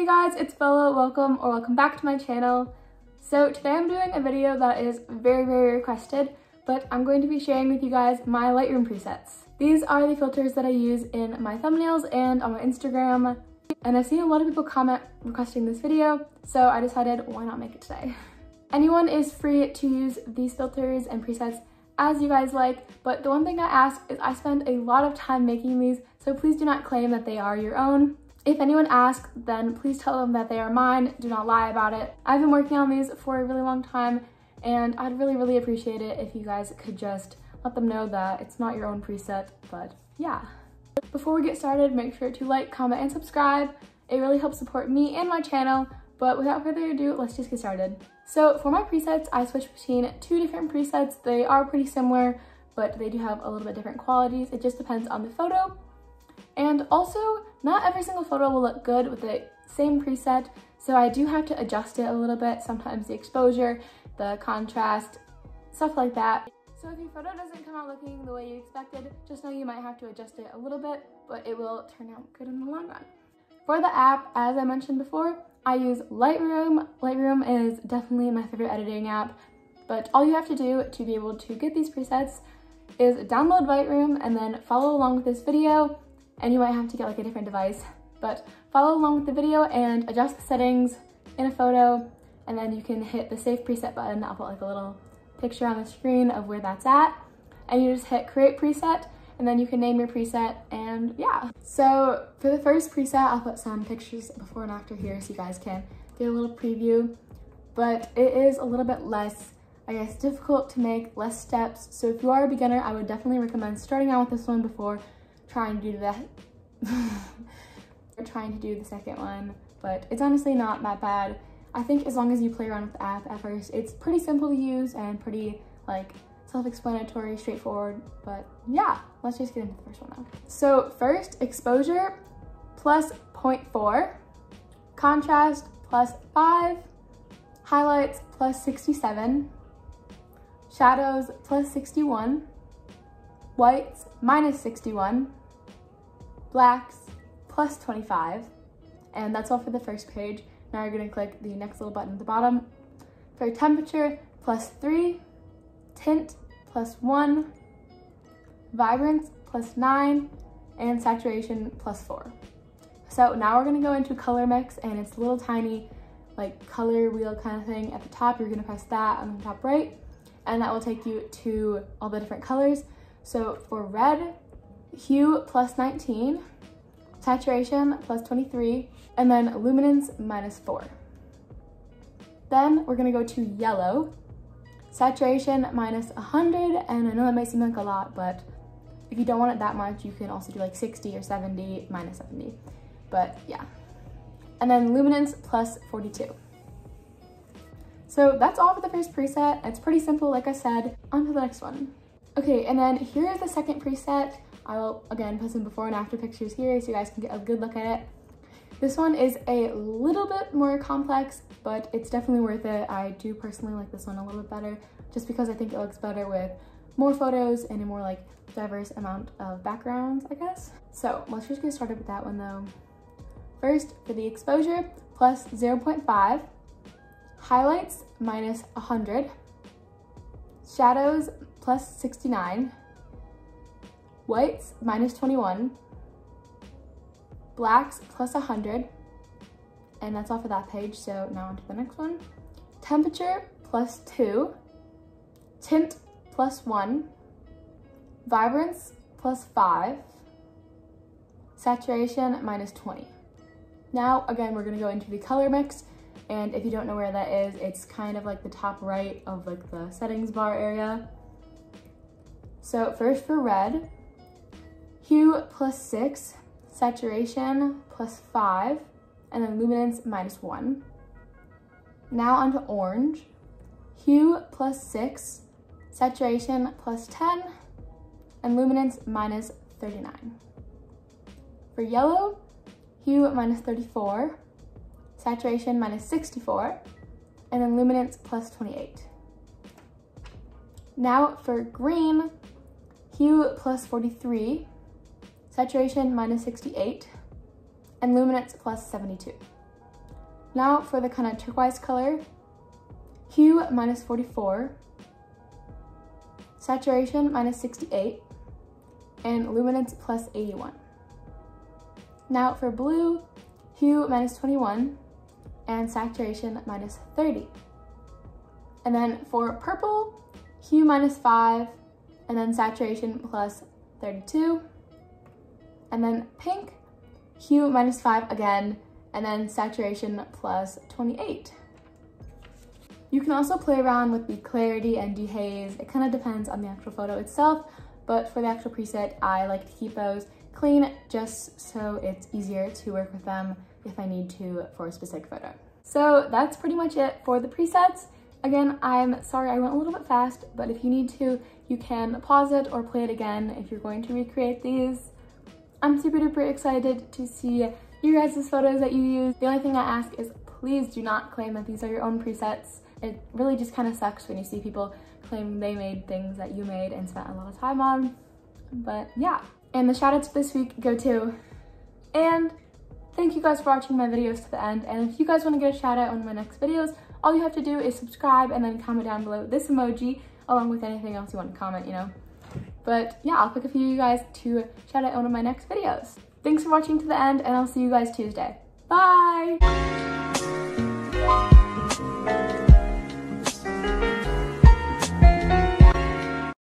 Hey guys, it's Bella. Welcome back to my channel. So today I'm doing a video that is very requested, but I'm going to be sharing with you guys my Lightroom presets. These are the filters that I use in my thumbnails and on my Instagram, and I've seen a lot of people comment requesting this video, so I decided why not make it today. Anyone is free to use these filters and presets as you guys like, but the one thing I ask is I spend a lot of time making these, so please do not claim that they are your own. If anyone asks, then please tell them that they are mine. Do not lie about it. I've been working on these for a really long time, and I'd really appreciate it if you guys could just let them know that it's not your own preset, but yeah. Before we get started, make sure to like, comment, and subscribe. It really helps support me and my channel, but without further ado, let's just get started. So for my presets, I switched between two different presets. They are pretty similar, but they do have a little bit different qualities. It just depends on the photo. And also, not every single photo will look good with the same preset, so I do have to adjust it a little bit. Sometimes the exposure, the contrast, stuff like that. So if your photo doesn't come out looking the way you expected, just know you might have to adjust it a little bit, but it will turn out good in the long run. For the app, as I mentioned before, I use Lightroom. Lightroom is definitely my favorite editing app, but all you have to do to be able to get these presets is download Lightroom and then follow along with this video. And you might have to get like a different device, but follow along with the video and adjust the settings in a photo, and then you can hit the save preset button. I'll put like a little picture on the screen of where that's at, and you just hit create preset, and then you can name your preset, and yeah. So for the first preset, I'll put some pictures before and after here so you guys can get a little preview, but it is a little bit less, I guess, difficult to make, less steps. So if you are a beginner, I would definitely recommend starting out with this one before trying to do that or trying to do the second one, but it's honestly not that bad. I think as long as you play around with the app at first, it's pretty simple to use and pretty like self-explanatory, straightforward. But yeah, let's just get into the first one now. So first, exposure plus 0.4, contrast plus 5, highlights plus 67, shadows plus 61, whites minus 61, blacks plus 25, and that's all for the first page. Now you're going to click the next little button at the bottom. For temperature, plus 3, tint plus 1, vibrance plus 9, and saturation plus 4. So now we're going to go into color mix, and it's a little tiny like color wheel kind of thing at the top. You're going to press that on the top right, and that will take you to all the different colors. So for red, hue plus 19, saturation plus 23, and then luminance minus 4. Then we're gonna go to yellow, saturation minus 100, and I know that might seem like a lot, but if you don't want it that much, you can also do like 60 or 70, minus 70, but yeah. And then luminance plus 42. So that's all for the first preset. It's pretty simple, like I said. On to the next one. Okay, and then here is the second preset. I will, again, put some before and after pictures here so you guys can get a good look at it. This one is a little bit more complex, but it's definitely worth it. I do personally like this one a little bit better, just because I think it looks better with more photos and a more like diverse amount of backgrounds, I guess. So let's just get started with that one though. First, for the exposure, plus 0.5, highlights minus 100, shadows plus 69, whites minus 21, blacks plus 100, and that's all for that page. So now on to the next one. Temperature plus 2, tint plus 1, vibrance plus 5, saturation minus 20. Now again, we're going to go into the color mix, and if you don't know where that is, it's kind of like the top right of like the settings bar area. So first for red, hue plus 6, saturation plus 5, and then luminance minus 1. Now onto orange, hue plus 6, saturation plus 10, and luminance minus 39. For yellow, hue minus 34, saturation minus 64, and then luminance plus 28. Now for green, hue plus 43, saturation minus 68, and luminance plus 72. Now for the kind of turquoise color, hue -44, saturation -68, and luminance +81. Now for blue, hue -21, and saturation -30. And then for purple, hue -5, and then saturation +32. And then pink, hue -5 again, and then saturation +28. You can also play around with the clarity and dehaze. It kind of depends on the actual photo itself, but for the actual preset, I like to keep those clean just so it's easier to work with them if I need to for a specific photo. So that's pretty much it for the presets. Again, I'm sorry I went a little bit fast, but if you need to, you can pause it or play it again if you're going to recreate these. I'm super duper excited to see you guys' photos that you use. The only thing I ask is please do not claim that these are your own presets. It really just kind of sucks when you see people claim they made things that you made and spent a lot of time on. But yeah. And the shout outs this week go to, and thank you guys for watching my videos to the end. And if you guys want to get a shout out on my next videos, all you have to do is subscribe and then comment down below this emoji along with anything else you want to comment, you know. But yeah, I'll pick a few of you guys to shout out on one of my next videos. Thanks for watching to the end, and I'll see you guys Tuesday. Bye!